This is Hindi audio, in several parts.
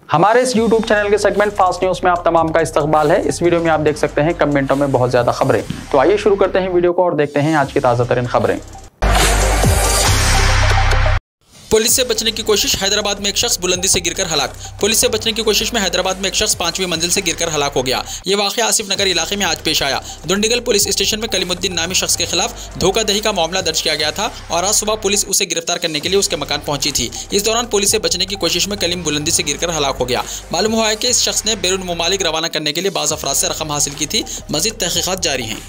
हमारे इस YouTube चैनल के सेगमेंट फास्ट न्यूज में आप तमाम का इस्तकबाल है। इस वीडियो में आप देख सकते हैं कमेंटों में बहुत ज्यादा खबरें। तो आइए शुरू करते हैं वीडियो को और देखते हैं आज की ताज़ा तरीन खबरें। पुलिस से बचने की कोशिश, हैदराबाद में एक शख्स बुलंदी से गिरकर हलाक। पुलिस से बचने की कोशिश में हैदराबाद में एक शख्स 5वीं मंजिल से गिरकर हलाक हो गया। ये वाक़या आसिफ नगर इलाके में आज पेश आया। दुंडीगल पुलिस स्टेशन में कलीमुद्दीन नामी शख्स के खिलाफ धोखाधड़ी का मामला दर्ज किया गया था और आज सुबह पुलिस उसे गिरफ्तार करने के लिए उसके मकान पहुंची थी। इस दौरान पुलिस से बचने की कोशिश में कलीम बुलंदी से गिरकर हलाक हो गया। मालूम हुआ है कि इस शख्स ने बैरून मुमालिक रवाना करने के लिए बाज़ अफराद से रकम हासिल की थी। मज़ीद तहक़ीक़ात जारी हैं।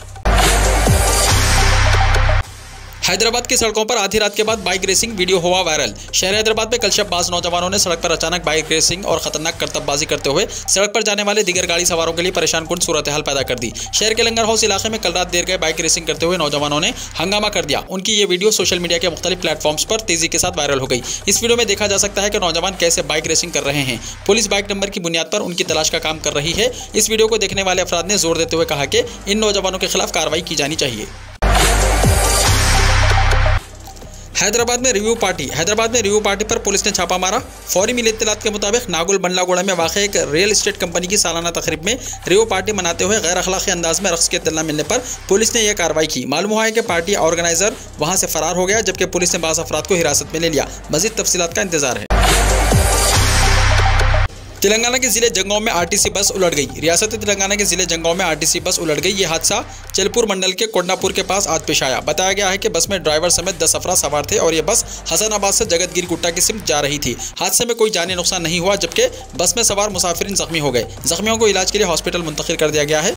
हैदराबाद की सड़कों पर आधी रात के बाद बाइक रेसिंग वीडियो हुआ वायरल। शहर हैदराबाद में कल शब बाज नौजवानों ने सड़क पर अचानक बाइक रेसिंग और खतरनाक करतबबाजी करते हुए सड़क पर जाने वाले दीगर गाड़ी सवारों के लिए परेशान कुन सूरत हाल पैदा कर दी। शहर के लंगर हाउस इलाके में कल रात देर गए बाइक रेसिंग करते हुए नौजवानों ने हंगामा कर दिया। उनकी ये वीडियो सोशल मीडिया के मुख्तलिफ प्लेटफॉर्म्स पर तेजी के साथ वायरल हो गई। इस वीडियो में देखा जा सकता है कि नौजवान कैसे बाइक रेसिंग कर रहे हैं। पुलिस बाइक नंबर की बुनियाद पर उनकी तलाश का काम कर रही है। इस वीडियो को देखने वाले अफराद ने जोर देते हुए कहा कि इन नौजवानों के खिलाफ कार्रवाई की जानी चाहिए। हैदराबाद में रिव्यू पार्टी पर पुलिस ने छापा मारा। फौरी मिली इत्तलात के मुताबिक नागुल बंडलागोड़ा में वाक़ एक रियल एस्टेट कंपनी की सालाना तकरीब में रिव्यू पार्टी मनाते हुए गैर अखलाक़ी अंदाज में रक़्स की इत्तला मिलने पर पुलिस ने यह कार्रवाई की। मालूम हुआ है कि पार्टी ऑर्गेनाइजर वहां से फरार हो गया, जबकि पुलिस ने बाज़ अफराद को हिरासत में ले लिया। मज़ीद तफसीलात का इंतजार है। तेलंगाना के जिले जंगांव में आरटीसी बस उलट गई। रियासत तेलंगाना के जिले जंगांव में आरटीसी बस उलट गई। ये हादसा चलपुर मंडल के कोंडापुर के पास आज पेश आया। बताया गया है कि बस में ड्राइवर समेत 10 अफराद सवार थे और ये बस हसनाबाद से जगतगिरी गुट्टा की सिमत जा रही थी। हादसे में कोई जानी नुकसान नहीं हुआ, जबकि बस में सवार मुसाफिरीन जख्मी हो गए। जख्मियों को इलाज के लिए हॉस्पिटल मुंतकिल कर दिया गया है।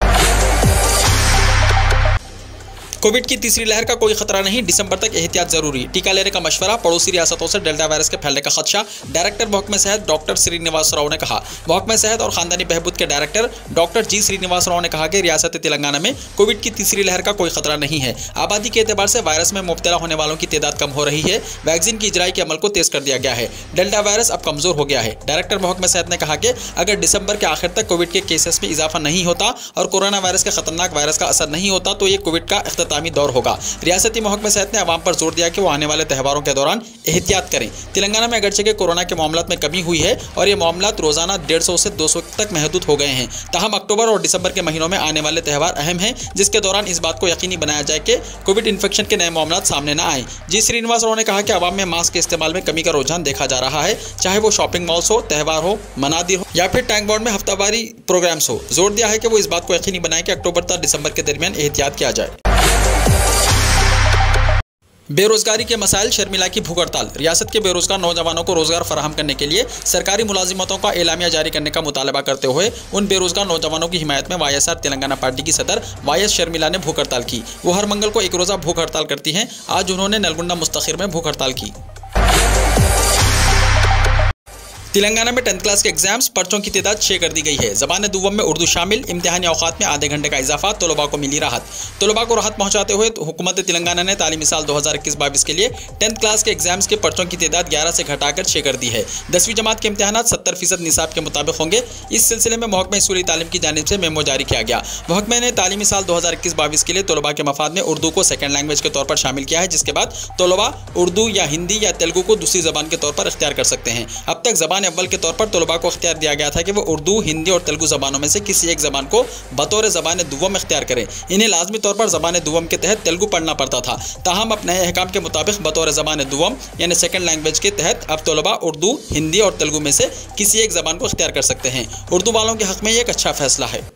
कोविड की तीसरी लहर का कोई खतरा नहीं, दिसंबर तक एहतियात जरूरी। टीका लेने का मशवरा, पड़ोसी रियासतों से डेल्टा वायरस के फैलने का खदशा। डायरेक्टर महकमे सेहत डॉक्टर श्रीनिवास राव ने कहा। महकमे सेहत और खानदानी बहबूद के डायरेक्टर डॉक्टर जी श्रीनिवास राव ने कहा कि रियासत तेलंगाना में कोविड की तीसरी लहर का कोई खतरा नहीं है। आबादी के एतबार से वायरस में मुब्तला होने वालों की तादाद कम हो रही है। वैक्सीन की इजराई के अमल को तेज कर दिया गया है। डेल्टा वायरस अब कमजोर हो गया है। डायरेक्टर महकमे सेहत ने कहा कि अगर दिसंबर के आखिर तक कोविड के केसेस में इजाफा नहीं होता और कोरोना वायरस के खतरनाक वायरस का असर नहीं होता तो ये कोविड का इख्तितामी दौर होगा। रियासती महकमे सेहत ने अवाम पर जोर दिया कि वो आने वाले त्योहारों के दौरान एहतियात करें। तेलंगाना में अगरचे के कोरोना के मामलात में कमी हुई है और ये मामलात रोजाना 150 से 200 तक महदूद हो गए हैं। ताहम अक्टूबर और दिसंबर के महीनों में आने वाले त्यौहार अहम हैं, जिसके दौरान इस बात को यकीनी बनाया जाए कि कोविड इन्फेक्शन के नए मामलात सामने न आए। जी श्रीनिवास राव ने कहा कि अवाम में मास्क के इस्तेमाल में कमी का रुझान देखा जा रहा है, चाहे वो शॉपिंग मॉल्स हो, त्यौहार हो, मनादिर हो या फिर टैंक बॉन्ड में हफ्तावारी प्रोग्राम्स हो। जोर दिया है कि वो इस बात को यकीनी बनाए कि अक्टूबर तक दिसंबर के दरमियान एहतियात किया जाए। बेरोजगारी के मसाइल, शर्मिला की भूख हड़ताल। रियासत के बेरोजगार नौजवानों को रोजगार फराहम करने के लिए सरकारी मुलाजिमतों का एलामिया जारी करने का मुतालबा करते हुए उन बेरोजगार नौजवानों की हिमायत में वाईएसआर तेलंगाना पार्टी की सदर वाईएस शर्मिला ने भूख हड़ताल की। वो हर मंगल को एक रोज़ा भूख हड़ताल करती हैं। आज उन्होंने नलगुंडा मुस्तखिर में भूख हड़ताल की। तेलंगाना में 10th क्लास के एग्जाम्स, पर्चों की तादाद 6 कर दी गई है। ज़बान दुव्वम में उर्दू शामिल। इम्तिहानी औकात में आधे घंटे का इजाफा। तलबा को मिली राहत। तलबा को राहत पहुंचाते हुए हुकूमत तेलंगाना ने तालीमी साल 2021-22 के लिए 10th क्लास के एग्जाम्स के पर्चों की तादाद 11 से घटाकर 6 कर दी है। 10वीं जमात के इम्तिहान 70% निसाब के मुताबिक होंगे। इस सिलसिले में महकमा स्कूली तालीम की जानिब से मेमो जारी किया गया। महकमे ने तालीमी साल 2021-22 के लिए तलबा के मफाद में उर्दू को सेकेंड लैंग्वेज के तौर पर शामिल किया है, जिसके बाद तलबा उर्दू या हिंदी या तेलुगु को दूसरी जबान के तौर पर इख्तियार कर सकते हैं। अब तक जबान अव्वल के तौर पर तलबा को इख्तियार दिया गया था कि वो उर्दू, हिंदी और तेलुगु जबानों में से किसी एक जबान को बतौर जबान दुव्वम इख्तियार करें। इन्हें लाजमी तौर पर जबान दुव्वम के तहत तेलुगु पढ़ना पड़ता था। ताहम अब नए अहकाम के मुताबिक बतौर जबान दुव्वम यानी सेकंड लैंग्वेज के तहत अब तलबा उर्दू, हिंदी और तेलुगु में से किसी एक जबान को इख्तियार कर सकते हैं। उर्दू वालों के हक में एक अच्छा फैसला है।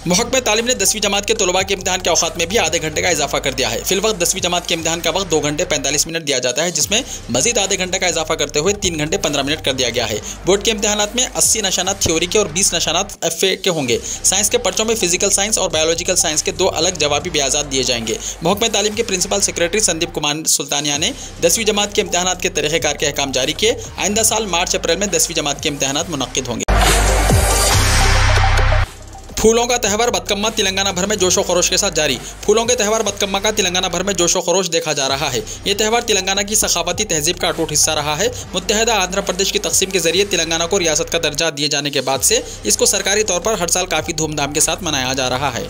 महकमे तालीम ने 10वीं जमात के तलबा के इम्तिहान के औकात में भी आधे घंटे का इजाफा कर दिया है। फिलवक्त 10वीं जमात के इम्तिहान का वक्त 2 घंटे 45 मिनट दिया जाता है, जिसमें मजीद आधे घंटे का इजाफा करते हुए 3 घंटे 15 मिनट कर दिया गया है। बोर्ड के इम्तिहानात में 80 निशानात थ्योरी के और 20 निशानात FA के होंगे। साइंस के पर्चों में फिजिकल साइंस और बायोलॉजिकल साइंस के 2 अलग जवाबी ब्याजात दिए जाएंगे। महकमे तालीम के प्रिंसिपल सेक्रेटरी संदीप कुमार सुल्तानिया ने 10वीं जमात के इम्तिहानात के तरीक़ेकार के अहकाम जारी किए। आइंदा साल मार्च अप्रैल में 10वीं जमात के इम्तिहानात मुनक्किद होंगे। फूलों का त्यौहार बतकम्मा तेलंगाना भर में जोशो खरोश के साथ जारी। फूलों के त्यौहार बतकम्मा का तेलंगाना भर में जोशो खरोश देखा जा रहा है। ये त्यौहार तेलंगाना की सखावती तहजीब का अटूट हिस्सा रहा है। मुत्तहदा आंध्र प्रदेश की तकसीम के जरिए तेलंगाना को रियासत का दर्जा दिए जाने के बाद से इसको सरकारी तौर पर हर साल काफ़ी धूमधाम के साथ मनाया जा रहा है।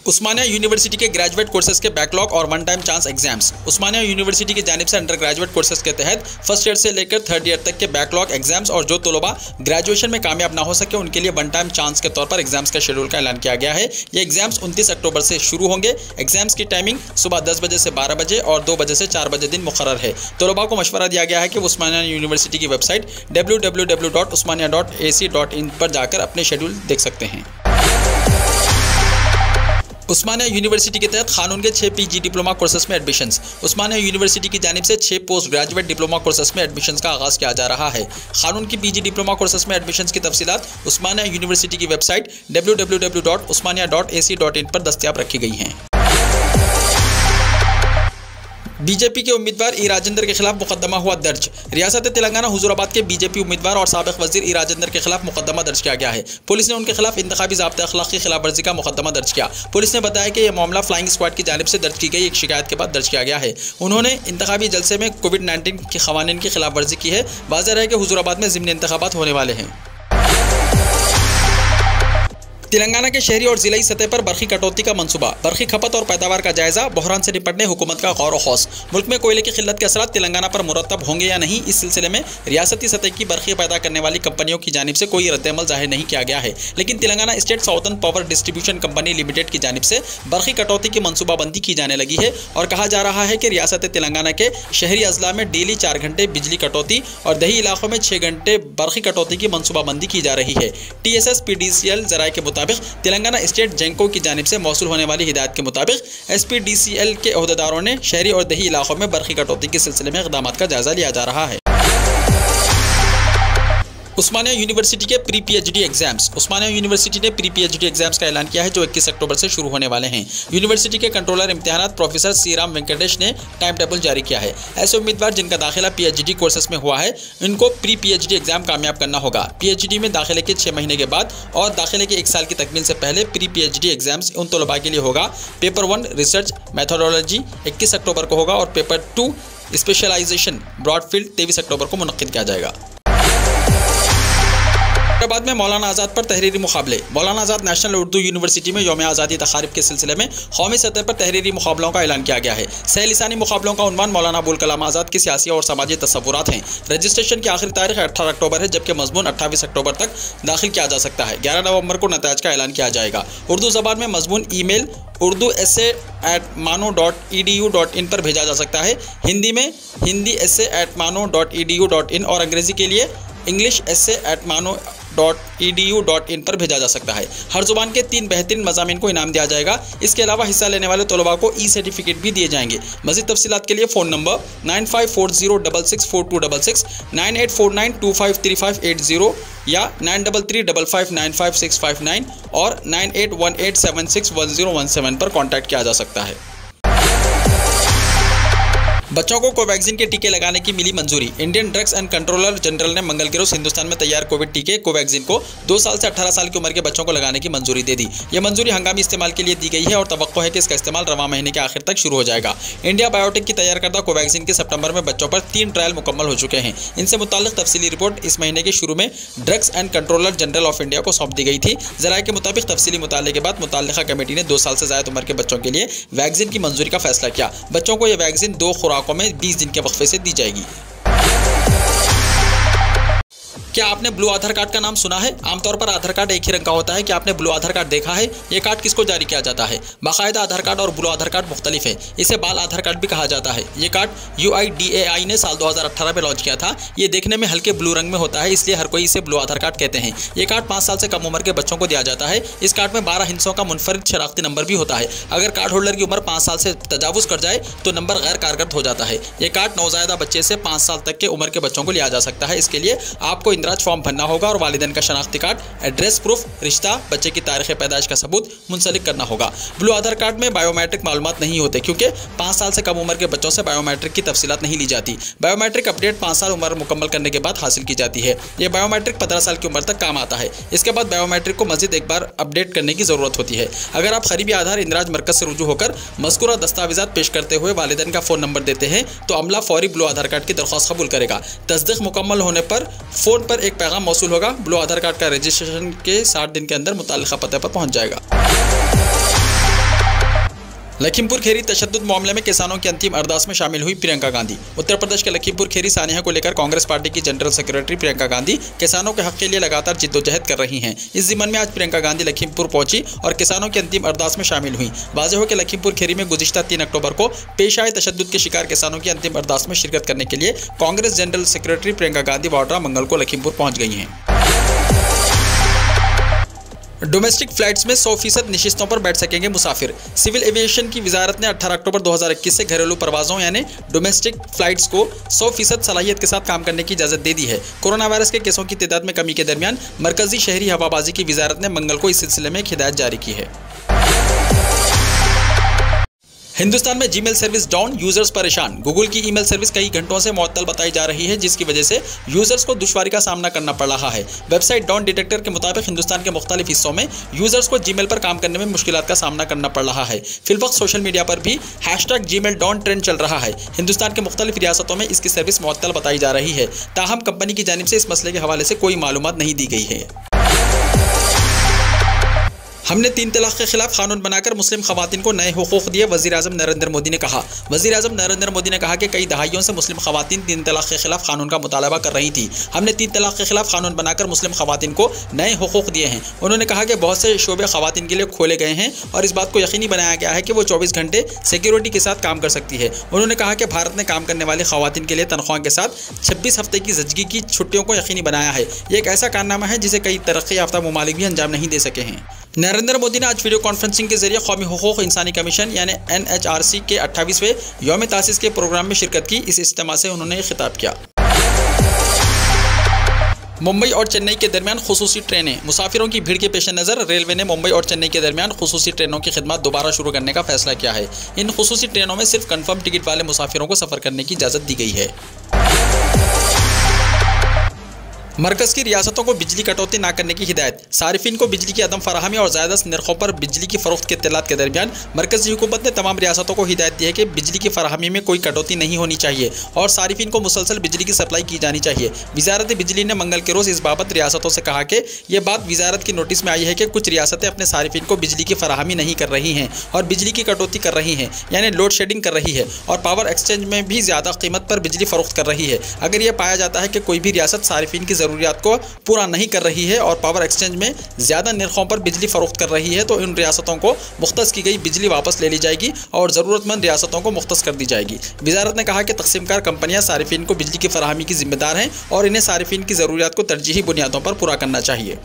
उस्मानिया यूनिवर्सिटी के ग्रेजुएट कोर्सेज के बैकलॉग और वन टाइम चांस एग्जाम्स। उस्मानिया यूनिवर्सिटी की जानिब से अंडर ग्रेजुएट कोर्सेज के तहत फर्स्ट ईयर से लेकर थर्ड ईयर तक के बैकलॉग एग्जाम्स और जो तलबा ग्रेजुएशन में कामयाब ना हो सके उनके लिए वन टाइम चांस के तौर पर एग्जाम्स का शेड्यूल का ऐलान किया गया है। ये एग्जाम्स 29 अक्टूबर से शुरू होंगे। एग्जाम्स की टाइमिंग सुबह 10 बजे से 12 बजे और 2 बजे से 4 बजे दिन मुकर्रर है। तलबा को मशवरा दिया गया है कि वो उस्मानिया यूनिवर्सिटी की वेबसाइट www.usmania.ac.in पर जाकर अपने शेड्यूल देख सकते हैं। उस्मानिया यूनिवर्सिटी के तहत कानून के 6 पीजी डिप्लोमा कोर्सेज में एडमिशंस। उस्मानिया यूनिवर्सिटी की जानिब से 6 पोस्ट ग्रेजुएट डिप्लोमा कोर्सेज में एडमिशंस का आगाज़ किया जा रहा है। कानून की पीजी डिप्लोमा कोर्सेज में एडमिशंस की तफसीलात उस्मानिया यूनिवर्सिटी की वेबसाइट www.usmania.ac.in पर दस्तियाब रखी गई हैं। बीजेपी के उम्मीदवार ई राजेंद्र के खिलाफ मुकदमा हुआ दर्ज। रियासत तेलंगाना हुजूराबाद के बीजेपी उम्मीदवार और साबिक वजीर ई राजेंद्र के खिलाफ मुकदमा दर्ज किया गया है। पुलिस ने उनके खिलाफ इंतखाबी ज़ाब्ते अखलाक की खिलाफवर्जी का मुकदमा दर्ज किया। पुलिस ने बताया कि यह मामला फ्लाइंग स्क्वाड की जानिब से दर्ज की गई एक शिकायत के बाद दर्ज किया गया है। उन्होंने इंतखाबी जलसे में कोविड-19 की क़वानीन की खिलाफवर्जी की है। वाज़ेह है कि हुजूराबाद में ज़िमनी इंतखाबात होने वाले हैं। तेलंगाना के शहरी और जिलाई सतह पर बरखी कटौती का मंसूबा। बरखी खपत और पैदावार का जायजा, बहरान से निपटने हुकूमत का गौर खौस। मुल्क में कोयले की किल्लत के असरात तेलंगाना पर मुरतब होंगे या नहीं, इस सिलसिले में रियासती सतह की बरखी पैदा करने वाली कंपनियों की जानिब से कोई रद्दअमल जाहिर नहीं किया गया है। लेकिन Telangana state southern power distribution company limited की जानिब से बरखी कटौती की मनसूबाबंदी की जाने लगी है और कहा जा रहा है कि रियासत तेलंगाना के शहरी अजला में डेली 4 घंटे बिजली कटौती और दही इलाकों में 6 घंटे बरखी कटौती की मनसूबाबंदी की जा रही है। TSS-PDCL जराये के मुताबिक तेलंगाना स्टेट जेंको की जानिब से मौसूल होने वाली हिदायत के मुताबिक SPDCL के ओहदेदारों ने शहरी और दही इलाकों में बरखी कटौती के सिलसिले में इक़दामात का जायजा लिया जा रहा है। उस्मानिया यूनिवर्सिटी के प्री PhD एग्जाम्स। उस्मानिया यूनिवर्सिटी ने प्री PhD एग्जाम्स का ऐलान किया है जो 21 अक्टूबर से शुरू होने वाले हैं। यूनिवर्सिटी के कंट्रोलर इम्तिहानात प्रोफेसर सीराम वेंकटेश ने टाइम टेबल जारी किया है। ऐसे उम्मीदवार जिनका दाखिला PhD कोर्सेज में हुआ है इनको प्री PhD एग्जाम कामयाब करना होगा। PhD में दाखिले के 6 महीने के बाद और दाखिले के 1 साल की तकमील से पहले प्री PhD एग्जाम्स उन तलबा के लिए होगा। पेपर 1 रिसर्च मैथोडोलॉजी 21 अक्टूबर को होगा और पेपर 2 स्पेशलाइजेशन ब्रॉड फील्ड 23 अक्टूबर को मुनक्किद किया जाएगा। हैदराबाद में मौलाना आज़ाद पर तहरीरी मुकाबले। मौलाना आज़ाद नेशनल उर्दू यूनिवर्सिटी में यौम आज़ादी तकारीब के सिलसिले में कौमी सतह पर तहरीरी मुकाबलों का ऐलान किया गया है। सह लिसानी मुकाबलों का उन्वान मौलाना अबुल कलाम आज़ाद की सियासी और समाजी तसव्वुरात हैं। रजिस्ट्रेशन की आखिरी तारीख 18 अक्टूबर है जबकि मजमून 28 अक्टूबर तक दाखिल किया जा सकता है। 11 नवंबर को नताइज का ऐलान किया जाएगा। उर्दू ज़बान में मजमून ईमेल urdu@mano.edu.in पर भेजा जा सकता है। हिंदी में hindi@mano.edu.in और अंग्रेज़ी के लिए english@mano.edu.in पर भेजा जा सकता है। हर जुबान के 3 बेहतरीन मज़ामीन को इनाम दिया जाएगा। इसके अलावा हिस्सा लेने वाले तलबा को ई-सर्टिफिकेट भी दिए जाएंगे। मज़ीद तफसीलात के लिए फ़ोन नंबर 9540664266, 9849253580 या 9335595659 और 9818761017 पर कॉन्टैक्ट किया जा सकता है। बच्चों को कोवैक्सीन के टीके लगाने की मिली मंजूरी। Indian drugs and controller general ने मंगल के रोज हिंदुस्तान में तैयार कोविड टीके कोवैक्सीन को 2 साल से 18 साल की उम्र के बच्चों को लगाने की मंजूरी दे दी। यह मंजूरी हंगामी इस्तेमाल के लिए दी गई है और तवक्को है कि इसका इस्तेमाल रवां महीने के आखिर तक शुरू हो जाएगा। इंडिया बायोटेक की तैयार करदा कोवैक्सीन के सितंबर में बच्चों पर 3 ट्रायल मुकम्मल हो चुके हैं। इनसे मुताल्लिक तफसीली रिपोर्ट इस महीने के शुरू में drugs and controller general of India को सौंप दी गई थी। जराये के मुताबिक तफसीली मुताले के बाद मुताल्लिका कमेटी ने 2 साल से ज़्यादा उम्र के बच्चों के लिए वैक्सीन की मंजूरी का फैसला किया। बच्चों को यह वैक्सीन 2 खुराकों में 20 दिन के वक्फे से दी जाएगी। क्या आपने ब्लू आधार कार्ड का नाम सुना है? आमतौर पर आधार कार्ड एक ही रंग का होता है। क्या आपने ब्लू आधार कार्ड देखा है? ये कार्ड किसको जारी किया जाता है? बाकायदा आधार कार्ड और ब्लू आधार कार्ड मुख्तलिफ है। इसे बाल आधार कार्ड भी कहा जाता है। ये कार्ड UIDAI ने साल 2018 में लॉन्च किया था। ये देखने में हल्के ब्लू रंग में होता है, इसलिए हर कोई इसे ब्लू आधार कार्ड कहते हैं। ये कार्ड 5 साल से कम उम्र के बच्चों को दिया जाता है। इस कार्ड में 12 हिस्सों का मुनफरिद शनाख्ती नंबर भी होता है। अगर कार्ड होल्डर की उम्र 5 साल से तजावुज कर जाए तो नंबर गैर कारगर हो जाता है। ये कार्ड नवजायदा बच्चे से 5 साल तक के उम्र के बच्चों को लिया जा सकता है। इसके लिए आपको इंदराज फॉर्म भरना होगा और वालिदैन का शनाख्ती कार्ड, एड्रेस प्रूफ, रिश्ता, बच्चे की तारीख पैदाइश का सबूत मुंसलिक करना होगा। ब्लू आधार कार्ड में बायोमेट्रिक मालूमात नहीं होते क्योंकि 5 साल से कम उम्र के बच्चों से बायोमेट्रिक की तफसीलात नहीं ली जाती। बायोमेट्रिक अपडेट 5 साल उम्र मुकम्मल करने के बाद हासिल की जाती है। यह बायोमेट्रिक 15 साल की उम्र तक काम आता है। इसके बाद बायोमेट्रिक को मजीद एक बार अपडेट करने की ज़रूरत होती है। अगर आप करीबी आधार इंदराज मरकज से रुजू होकर मज़कूरा दस्तावेज़ात पेश करते हुए वालिदैन का फ़ोन नंबर देते हैं तो अमला फौरी ब्लू आधार कार्ड की दरख्वास्त कबूल करेगा। तस्दीक मुकम्मल होने पर फ़ोन पर एक पैगाम मौसूल होगा। ब्लू आधार कार्ड का रजिस्ट्रेशन के 60 दिन के अंदर मुताल्लिका पते पर पहुंच जाएगा। लखीमपुर खेरी तशद्दुद मामले में किसानों की अंतिम अरदास में शामिल हुई प्रियंका गांधी। उत्तर प्रदेश के लखीमपुर खेरी सानिया को लेकर कांग्रेस पार्टी की जनरल सेक्रेटरी प्रियंका गांधी किसानों के हक के लिए लगातार जिद्दोजहद कर रही हैं। इस जिम्मन में आज प्रियंका गांधी लखीमपुर पहुंची और किसानों की अंतिम अरदास में शामिल हुई। वाज़ेह हो कि लखीमपुर खेरी में गुज़िश्ता 3 अक्टूबर को पेश आए तशद्दुद के शिकार किसानों की अंतिम अरदास में शिरकत करने के लिए कांग्रेस जनरल सेक्रेटरी प्रियंका गांधी वाड्रा मंगल को लखीमपुर पहुंच गई हैं। डोमेस्टिक फ्लाइट्स में 100% निशिस्तों पर बैठ सकेंगे मुसाफिर। सिविल एविएशन की वजारत ने 18 अक्टूबर 2021 से घरेलू परवाजों यानी डोमेस्टिक फ्लाइट्स को 100% सलाहियत के साथ काम करने की इजाज़त दे दी है। कोरोना वायरस के केसों की तादाद में कमी के दरमियान मरकजी शहरी हवाबाजी की वजारत ने मंगल को इस सिलसिले में एक हिदायत जारी की है। हिंदुस्तान में जीमेल सर्विस डाउन, यूजर्स परेशान। गूगल की ईमेल सर्विस कई घंटों से मुअत्तल बताई जा रही है, जिसकी वजह से यूजर्स को दुश्वारी का सामना करना पड़ रहा है। वेबसाइट डाउन डिटेक्टर के मुताबिक हिंदुस्तान के मुख्तलिफ हिस्सों में यूजर्स को जीमेल पर काम करने में मुश्किलात का सामना करना पड़ रहा है। फिलवक्त सोशल मीडिया पर भी #जीमेल डाउन ट्रेंड चल रहा है। हिंदुस्तान के मुख्तलिफ रियासतों में इसकी सर्विस मुअत्तल बताई जा रही है। ताहम कंपनी की जानिब से इस मसले के हवाले से कोई मालूमात नहीं दी गई है। हमने 3 तलाक के खिलाफ कानून बनाकर मुस्लिम खवातीन को नए हुकूक दिए, वज़ीर-ए-आज़म नरेंद्र मोदी ने कहा। वज़ीर-ए-आज़म नरेंद्र मोदी ने कहा कि कई दहाइयों से मुस्लिम खवातीन 3 तलाक के खिलाफ कानून का मुतालबा कर रही थी। हमने 3 तलाक के खिलाफ कानून बनाकर मुस्लिम खवातीन को नए हुकूक दिए हैं। उन्होंने कहा कि बहुत से शोबे खवातीन के लिए खोले गए हैं और इस बात को यकीनी बनाया गया है कि वो 24 घंटे सिक्योरिटी के साथ काम कर सकती है। उन्होंने कहा कि भारत ने काम करने वाली खवातीन के लिए तनख्वाह के साथ 26 हफ्ते की ज़िंदगी की छुट्टियों को यकीनी बनाया है। ये एक ऐसा कारनामा है जिसे कई तरक्की याफ्ता ममालिक भी अंजाम नहीं दे सके हैं। नरेंद्र मोदी ने आज वीडियो कॉन्फ्रेंसिंग के जरिए कौमी हुकूक इंसानी कमीशन यानी NHRC के 28वें यौम तासीस के प्रोग्राम में शिरकत की। इस इज्तिमा से उन्होंने खिताब किया। मुंबई और चेन्नई के दरमियान खुसूसी ट्रेनें। मुसाफिरों की भीड़ के पेश नज़र रेलवे ने मुंबई और चेन्नई के दरमियान खुसूसी ट्रेनों की खिदमत दोबारा शुरू करने का फैसला किया है। इन खुसूसी ट्रेनों में सिर्फ कन्फर्म टिकट वाले मुसाफिरों को सफ़र करने की इजाज़त दी गई है। मरकज़ की रियासतों को बिजली कटौती न करने की हिदायत। सारिफिन को बिजली की अदम फराहमी और ज़्यादा नरखों पर बिजली की फ़रोख्त के इत्तलात के दरमियान मरकज़ी हुकूमत ने तमाम रियासतों को हिदायत दी है कि बिजली की फराहमी में कोई कटौती नहीं होनी चाहिए और सारिफिन को मुसलसल बिजली की सप्लाई की जानी चाहिए। वज़ारत बिजली ने मंगल के रोज़ इस बाबत रियासतों से कहा कि यह बात वज़ारत की नोटिस में आई है कि कुछ रियासतें अपने सारिफिन को बिजली की फराहमी नहीं कर रही हैं और बिजली की कटौती कर रही हैं, यानी लोड शेडिंग कर रही है और पावर एक्सचेंज में भी ज़्यादा कीमत पर बिजली फ़रोख्त कर रही है। अगर यह पाया जाता है कि कोई भी रियासत सारिफिन की ज़रूरियात को पूरा नहीं कर रही है और पावर एक्सचेंज में ज़्यादा नरखों पर बिजली फ़रोख्त कर रही है तो इन रियासतों को मुख्तस की गई बिजली वापस ले ली जाएगी और ज़रूरतमंद रियासतों को मुख्तस कर दी जाएगी। वज़ारत ने कहा कि तकसीमकार कंपनियां सारिफिन को बिजली की फराहमी की जिम्मेदार हैं और इन्हें सारिफिन की ज़रूरियात को तरजीही बुनियादों पर पूरा करना चाहिए।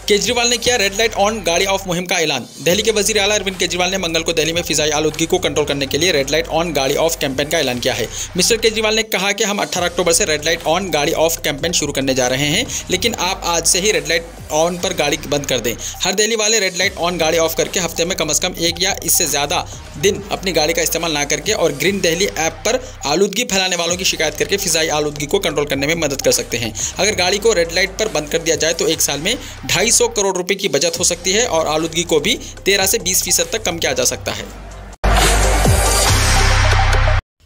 केजरीवाल ने किया रेड लाइट ऑन गाड़ी ऑफ मुहिम का ऐलान। दिल्ली के वज़ीर आला अरविंद केजरीवाल ने मंगल को दिल्ली में फ़िज़ाई आलूदगी को कंट्रोल करने के लिए रेड लाइट ऑन गाड़ी ऑफ कैंपेन का ऐलान किया है। मिस्टर केजरीवाल ने कहा कि हम 18 अक्टूबर से रेड लाइट ऑन गाड़ी ऑफ कैंपेन शुरू करने जा रहे हैं, लेकिन आप आज से ही रेड लाइट ऑन पर गाड़ी बंद कर दें। हर दिल्ली वाले रेड लाइट ऑन गाड़ी ऑफ करके हफ्ते में कम से कम 1 या इससे ज़्यादा दिन अपनी गाड़ी का इस्तेमाल ना करके और ग्रीन दिल्ली ऐप पर आलूदगी फैलाने वालों की शिकायत करके फ़िज़ाई आलूदगी को कंट्रोल करने में मदद कर सकते हैं। अगर गाड़ी को रेड लाइट पर बंद कर दिया जाए तो 1 साल में 250 करोड़ रुपए की बचत हो सकती है और आलूदगी को भी 13 से 20% तक कम किया जा सकता है।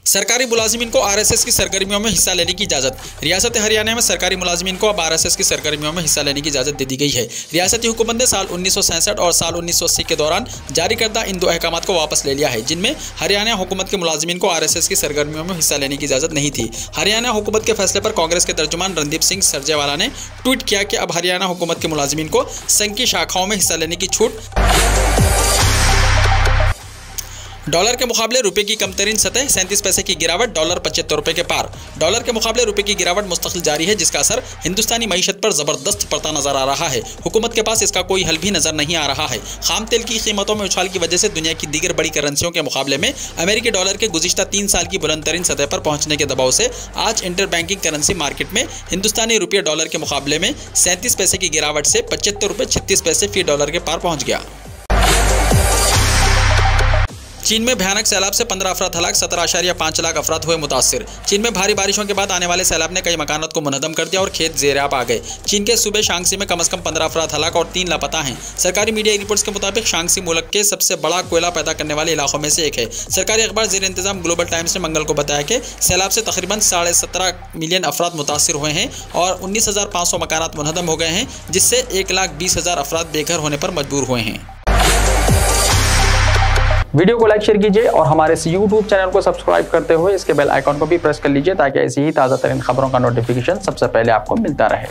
सरकारी मुलाजिमीन को RSS की सरगर्मियों में हिस्सा लेने की इजाज़त। रियासत हरियाणा में सरकारी मुलाजिमीन को अब RSS की सरगर्मियों में हिस्सा लेने की इजाज़त दे दी गई है। रियासती हुकूमत ने साल 1967 और साल 1980 के दौरान जारी करदा इन 2 अहकामात को वापस ले लिया है, जिनमें हरियाणा हुकूमत के मुलाजिमीन को RSS की सरगर्मियों में हिस्सा लेने की इजाज़त नहीं थी। हरियाणा हुकूमत के फैसले पर कांग्रेस के तर्जुमान रणदीप सिंह सरजेवाला ने ट्वीट किया कि अब हरियाणा हुकूमत के मुलाजिमीन को संघ की शाखाओं में हिस्सा लेने की छूट। डॉलर के मुकाबले रुपए की कमतरीन सतह, 37 पैसे की गिरावट, डॉलर 75 रुपए के पार। डॉलर के मुकाबले रुपए की गिरावट मुस्तकिल जारी है, जिसका असर हिंदुस्तानी मईशत पर ज़बरदस्त पड़ता नजर आ रहा है। हुकूमत के पास इसका कोई हल भी नजर नहीं आ रहा है। खाम तेल की कीमतों में उछाल की वजह से दुनिया की दीगर बड़ी करेंसियों के मुकाबले में अमेरिकी डॉलर के गुज़िश्ता 3 साल की बुलंदतरीन सतह पर पहुंचने के दबाव से आज इंटर बैंकिंग करेंसी मार्केट में हिंदुस्तानी रुपये डॉलर के मुकाबले में 37 पैसे की गिरावट से 75 रुपये 36 पैसे फी डॉलर के पार पहुँच गया। चीन में भयानक सैलाब से 15 अफराद हलाक, 17.5 लाख अफराद हुए मुतासिर। चीन में भारी बारिशों के बाद आने वाले सैलाब ने कई मकानात को मुनहदम कर दिया और खेत ज़ेर-ए-आब आ गए। चीन के सूबे शांगसी में कम से कम 15 अफराद हलाक और 3 लापता हैं। सरकारी मीडिया रिपोर्ट्स के मुताबिक शांगसी मुल्क के सबसे बड़ा कोयला पैदा करने वाले इलाकों में से एक है। सरकारी अखबार ज़ेर इंतज़ाम ग्लोबल टाइम्स ने मंगल को बताया कि सैलाब से तकरीबन 17.5 मिलियन अफराद मुतासिर हुए हैं और 19,500 मकानात मुनहदम हो गए हैं, जिससे 1,20,000 अफराद बेघर होने पर मजबूर हुए हैं। वीडियो को लाइक शेयर कीजिए और हमारे इस YouTube चैनल को सब्सक्राइब करते हुए इसके बेल आइकॉन को भी प्रेस कर लीजिए ताकि ऐसी ही ताज़ा तरीन खबरों का नोटिफिकेशन सबसे पहले आपको मिलता रहे।